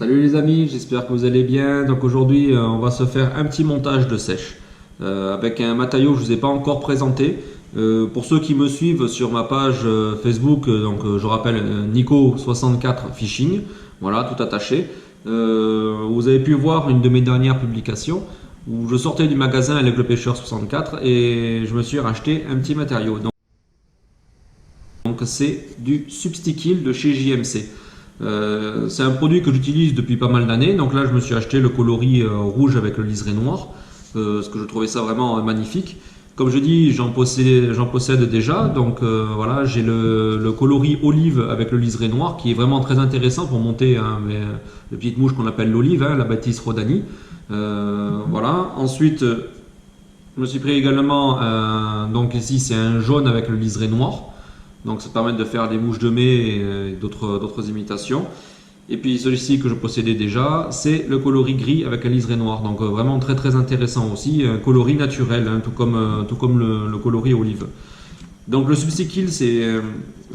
Salut les amis, j'espère que vous allez bien. Donc aujourd'hui, on va se faire un petit montage de sèche avec un matériau que je ne vous ai pas encore présenté. Pour ceux qui me suivent sur ma page Facebook, je rappelle Nico64 Fishing, voilà, tout attaché. Vous avez pu voir une de mes dernières publications où je sortais du magasin avec le pêcheur 64 et je me suis racheté un petit matériau. Donc c'est du Substikill de chez JMC. C'est un produit que j'utilise depuis pas mal d'années. Donc là, je me suis acheté le coloris rouge avec le liseré noir, parce que je trouvais ça vraiment magnifique. Comme je dis, j'en possède déjà. Donc voilà, j'ai le coloris olive avec le liseré noir qui est vraiment très intéressant pour monter les petites mouches qu'on appelle l'olive, la bâtisse rhodanie. Voilà. Ensuite, je me suis pris également, donc ici c'est un jaune avec le liseré noir. Donc ça permet de faire des mouches de mai et d'autres imitations. Et puis celui-ci que je possédais déjà, c'est le coloris gris avec un liseré noir. Donc vraiment très très intéressant aussi, un coloris naturel, tout comme le coloris olive. Donc le Substikill c'est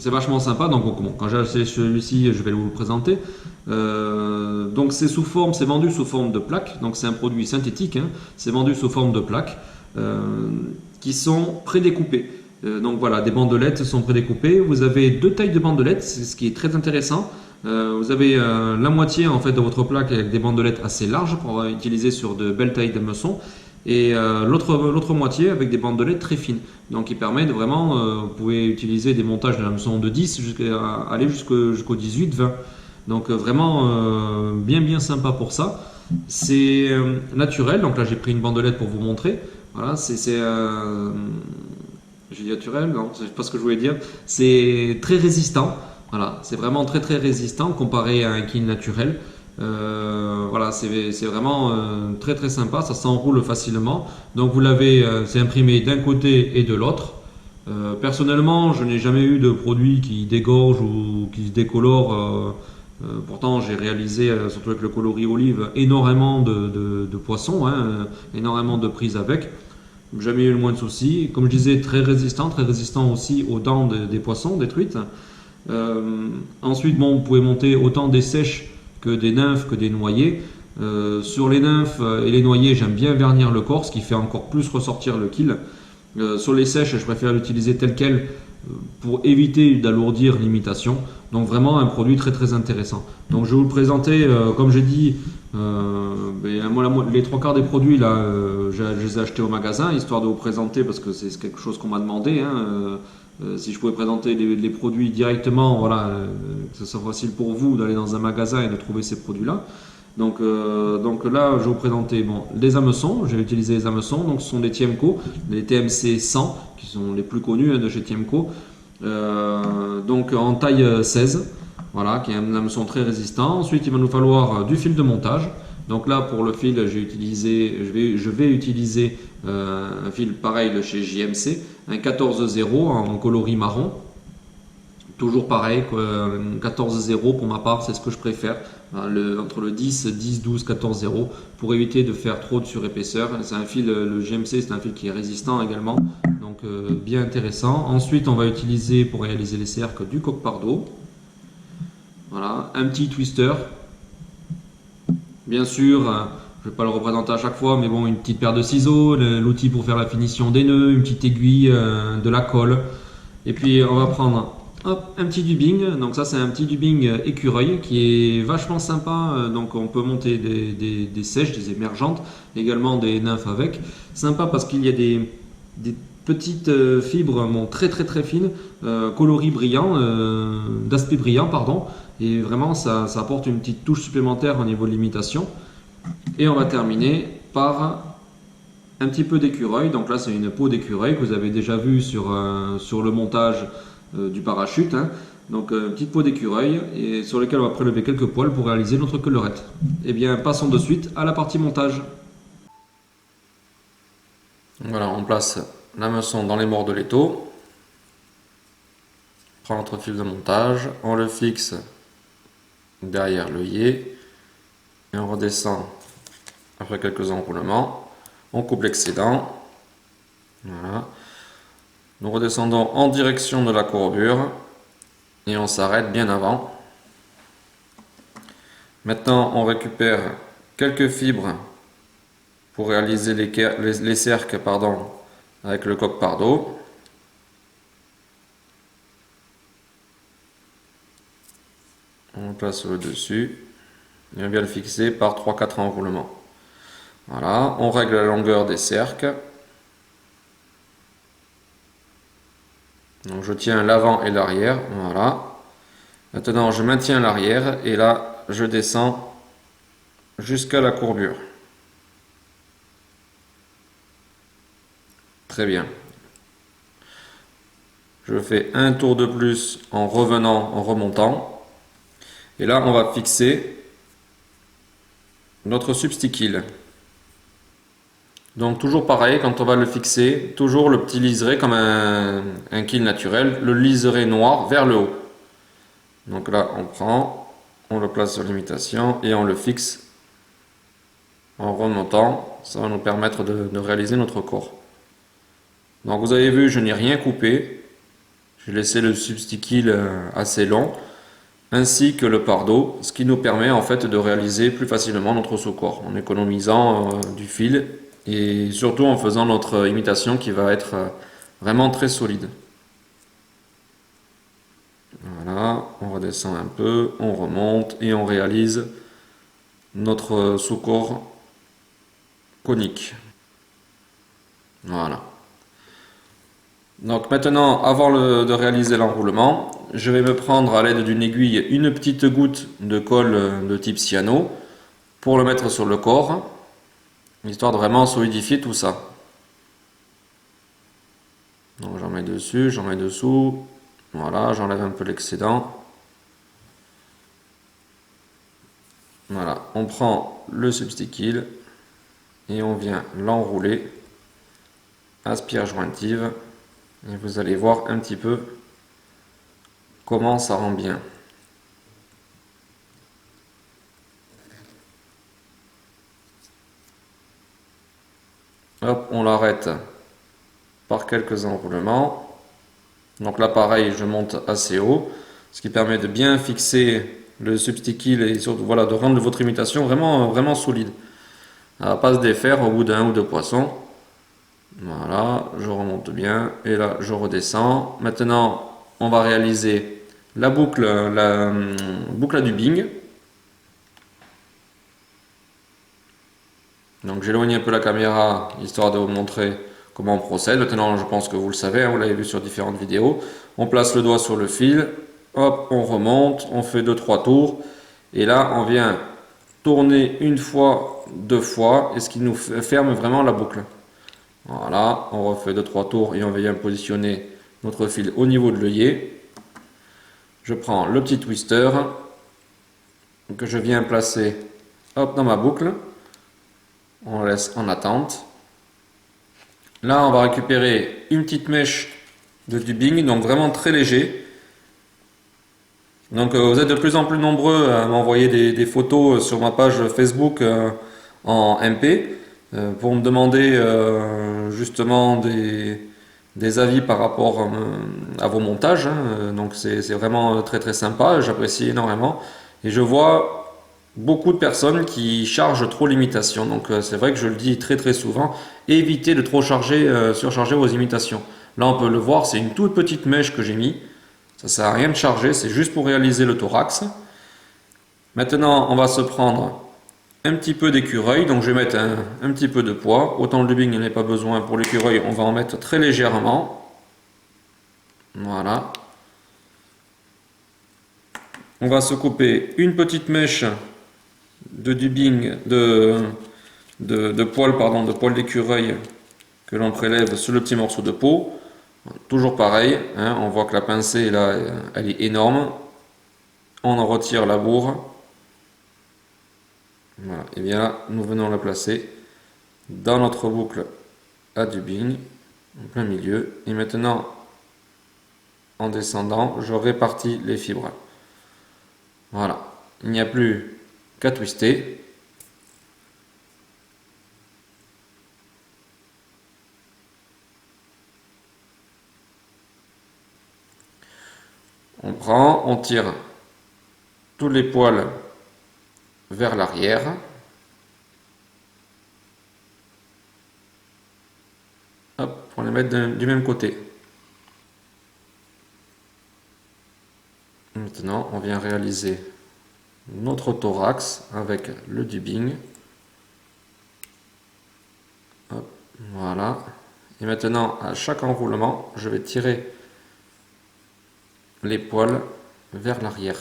vachement sympa. Donc bon, quand j'ai acheté celui-ci, je vais vous le présenter. Donc c'est vendu sous forme de plaques. Donc c'est un produit synthétique. C'est vendu sous forme de plaques qui sont prédécoupées. Donc voilà, des bandelettes sont prédécoupées. Vous avez deux tailles de bandelettes, c'est ce qui est très intéressant. Vous avez la moitié en fait de votre plaque avec des bandelettes assez larges pour utiliser sur de belles tailles d'hameçons et l'autre moitié avec des bandelettes très fines. Donc qui permet de vraiment, vous pouvez utiliser des montages d'hameçons de 10 jusqu'à aller jusqu'au 18-20. Donc vraiment bien sympa pour ça. C'est naturel, donc là j'ai pris une bandelette pour vous montrer. Voilà, j'ai dit naturel, non, c'est pas ce que je voulais dire. C'est très résistant. Voilà, c'est vraiment très très résistant comparé à un kill naturel. Voilà, c'est vraiment très très sympa. Ça s'enroule facilement. Donc vous l'avez, c'est imprimé d'un côté et de l'autre. Personnellement, je n'ai jamais eu de produit qui dégorge ou qui se décolore. Pourtant, j'ai réalisé, surtout avec le coloris olive, énormément de poissons, énormément de prises avec. Jamais eu le moins de soucis. Comme je disais, très résistant aussi aux dents des poissons, des truites. Ensuite, bon, vous pouvez monter autant des sèches que des nymphes, que des noyés. Sur les nymphes et les noyés, j'aime bien vernir le corps, ce qui fait encore plus ressortir le kill. Sur les sèches, je préfère l'utiliser tel quel pour éviter d'alourdir l'imitation. Donc vraiment un produit très très intéressant. Donc je vais vous le présenter, comme j'ai dit, moi, les trois quarts des produits là, je les ai achetés au magasin, histoire de vous présenter parce que c'est quelque chose qu'on m'a demandé. Si je pouvais présenter les produits directement, voilà, que ce soit facile pour vous d'aller dans un magasin et de trouver ces produits-là. Donc là, je vais vous présenter les hameçons. J'ai utilisé les hameçons. Donc ce sont des Tiemco, les TMC 100, qui sont les plus connus de chez Tiemco. Donc en taille 16, voilà, qui est un hameçon très résistant. Ensuite, il va nous falloir du fil de montage. Donc là, pour le fil, je vais utiliser un fil pareil de chez JMC, un 14-0 en coloris marron. Toujours pareil, 14-0 pour ma part, c'est ce que je préfère. Entre le 10, 12, 14-0 pour éviter de faire trop de surépaisseur. C'est un fil, le GMC, c'est un fil qui est résistant également, donc bien intéressant. Ensuite, on va utiliser pour réaliser les cercles du coq-pardo. Voilà, un petit twister. Bien sûr, je ne vais pas le représenter à chaque fois, mais bon, une petite paire de ciseaux, l'outil pour faire la finition des nœuds, une petite aiguille, de la colle. Et puis, on va prendre un petit dubbing. Donc ça, c'est un petit dubbing écureuil qui est vachement sympa. Donc on peut monter des sèches, des émergentes, également des nymphes avec. Sympa parce qu'il y a des petites fibres très très très fines, coloris brillant, d'aspect brillant, pardon. Et vraiment, ça apporte une petite touche supplémentaire au niveau de l'imitation. Et on va terminer par un petit peu d'écureuil. Donc là, c'est une peau d'écureuil que vous avez déjà vu sur le montage du parachute. Donc une petite peau d'écureuil et sur lequel on va prélever quelques poils pour réaliser notre collerette. Et bien, passons de suite à la partie montage. Voilà, on place l'hameçon dans les morts de l'étau. On prend notre fil de montage, on le fixe derrière l'œillet et on redescend après quelques enroulements. On coupe l'excédent. Voilà. Nous redescendons en direction de la courbure et on s'arrête bien avant. Maintenant, on récupère quelques fibres pour réaliser les cercles pardon, avec le coque-pardo. On le place sur le dessus et on vient le fixer par 3-4 enroulements. Voilà, on règle la longueur des cercles. Donc je tiens l'avant et l'arrière, voilà. Maintenant je maintiens l'arrière et là je descends jusqu'à la courbure. Très bien. Je fais un tour de plus en revenant, en remontant. Et là on va fixer notre substickle. Donc toujours pareil, quand on va le fixer, toujours le petit liseré comme un kill naturel, le liseré noir vers le haut. Donc là on prend, on le place sur l'imitation et on le fixe en remontant. Ça va nous permettre de réaliser notre corps. Donc vous avez vu, je n'ai rien coupé. J'ai laissé le substickle assez long, ainsi que le pardot, ce qui nous permet en fait de réaliser plus facilement notre sous-corps, en économisant du fil et surtout en faisant notre imitation qui va être vraiment très solide. Voilà, on redescend un peu, on remonte et on réalise notre sous-corps conique. Voilà. Donc maintenant, avant de réaliser l'enroulement, je vais me prendre à l'aide d'une aiguille une petite goutte de colle de type cyano pour le mettre sur le corps, histoire de vraiment solidifier tout ça. Donc j'en mets dessus, j'en mets dessous, voilà, j'enlève un peu l'excédent. Voilà, on prend le substickle et on vient l'enrouler à spire jointive et vous allez voir un petit peu comment ça rend bien. Hop, on l'arrête par quelques enroulements. Donc là pareil, je monte assez haut, ce qui permet de bien fixer le substickle et surtout voilà, de rendre votre imitation vraiment solide. Elle va pas se défaire au bout d'un ou deux poissons. Voilà, je remonte bien et là je redescends. Maintenant on va réaliser la boucle à dubbing. Donc j'éloigne un peu la caméra histoire de vous montrer comment on procède. Maintenant je pense que vous le savez, hein, vous l'avez vu sur différentes vidéos. On place le doigt sur le fil, hop, on remonte, on fait 2-3 tours. Et là on vient tourner une fois, deux fois, et ce qui nous ferme vraiment la boucle. Voilà, on refait 2-3 tours et on vient positionner notre fil au niveau de l'œillet. Je prends le petit twister que je viens placer hop, dans ma boucle. On laisse en attente. Là, on va récupérer une petite mèche de dubbing, donc vraiment très léger. Donc vous êtes de plus en plus nombreux à m'envoyer des photos sur ma page Facebook en MP pour me demander justement des avis par rapport à vos montages. Hein. Donc c'est vraiment très sympa, j'apprécie énormément. Et je vois beaucoup de personnes qui chargent trop l'imitation. Donc c'est vrai que je le dis très souvent, évitez de trop surcharger vos imitations. Là on peut le voir, c'est une toute petite mèche que j'ai mis. Ça sert à rien de charger, c'est juste pour réaliser le thorax. Maintenant on va se prendre un petit peu d'écureuil, donc je vais mettre un petit peu de poids. Autant le dubbing il n'y en a pas besoin, pour l'écureuil on va en mettre très légèrement. Voilà. On va se couper une petite mèche de dubbing, de poil d'écureuil que l'on prélève sur le petit morceau de peau. Toujours pareil, hein, on voit que la pincée là, elle est énorme. On en retire la bourre. Voilà. Et bien là, nous venons la placer dans notre boucle à dubbing, en plein milieu. Et maintenant, en descendant, je répartis les fibres. Voilà. Il n'y a plus qu'à twister. On prend, on tire tous les poils vers l'arrière. Hop, pour les mettre du même côté. Maintenant, on vient réaliser notre thorax avec le dubbing. Hop, voilà. Et maintenant, à chaque enroulement, je vais tirer les poils vers l'arrière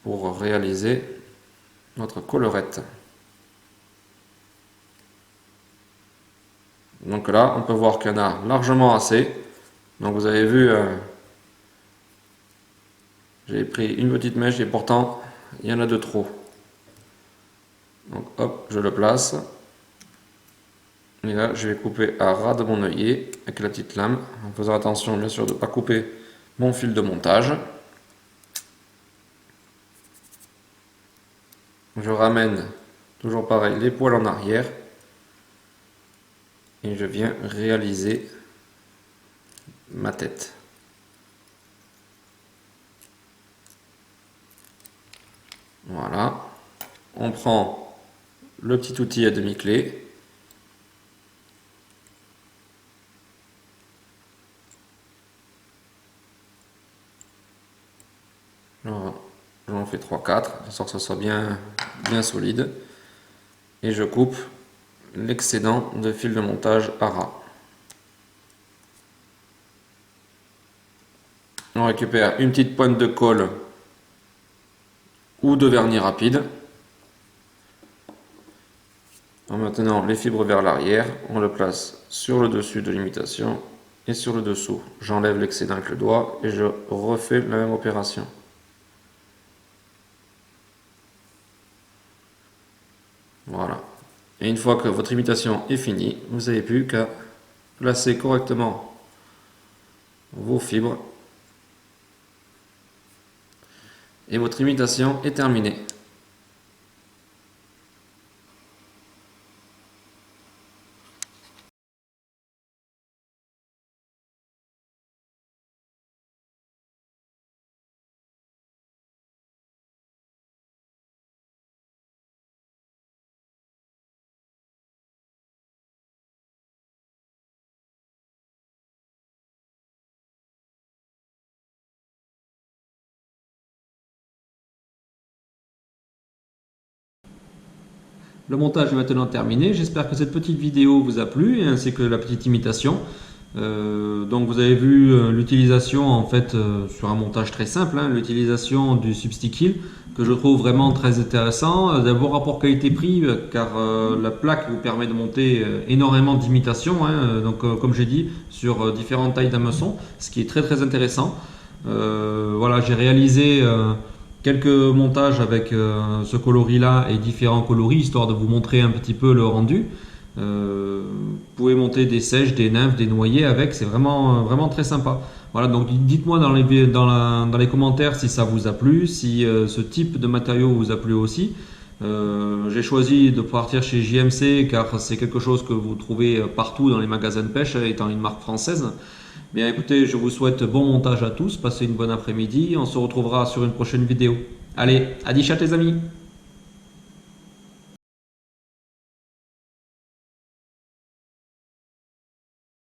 pour réaliser notre collerette. Donc là, on peut voir qu'il y en a largement assez. Donc vous avez vu, j'ai pris une petite mèche et pourtant il y en a de trop. Donc hop, je le place. Et là, je vais couper à ras de mon œillet avec la petite lame, en faisant attention bien sûr de ne pas couper mon fil de montage. Je ramène toujours pareil les poils en arrière et je viens réaliser ma tête. Voilà. On prend le petit outil à demi-clé. J'en fais 3-4, de sorte que ça soit bien solide. Et je coupe l'excédent de fil de montage à ras. On récupère une petite pointe de colle ou de vernis rapide. En maintenant les fibres vers l'arrière, on le place sur le dessus de l'imitation et sur le dessous. J'enlève l'excédent avec le doigt et je refais la même opération. Voilà. Et une fois que votre imitation est finie, vous n'avez plus qu'à placer correctement vos fibres et votre imitation est terminée. Le montage est maintenant terminé. J'espère que cette petite vidéo vous a plu, ainsi que la petite imitation. Donc vous avez vu l'utilisation en fait sur un montage très simple, hein, l'utilisation du Substick que je trouve vraiment très intéressant. D'abord rapport qualité-prix car la plaque vous permet de monter énormément d'imitations, hein, donc comme j'ai dit sur différentes tailles d'hameçon, ce qui est très intéressant. Voilà, j'ai réalisé quelques montages avec ce coloris là et différents coloris histoire de vous montrer un petit peu le rendu. Vous pouvez monter des seiches, des nymphes, des noyés avec, c'est vraiment très sympa. Voilà, donc dites-moi dans les commentaires si ça vous a plu, si ce type de matériau vous a plu aussi. J'ai choisi de partir chez JMC car c'est quelque chose que vous trouvez partout dans les magasins de pêche, étant une marque française. Bien écoutez, je vous souhaite bon montage à tous, passez une bonne après-midi, on se retrouvera sur une prochaine vidéo. Allez, à 10 chats les amis!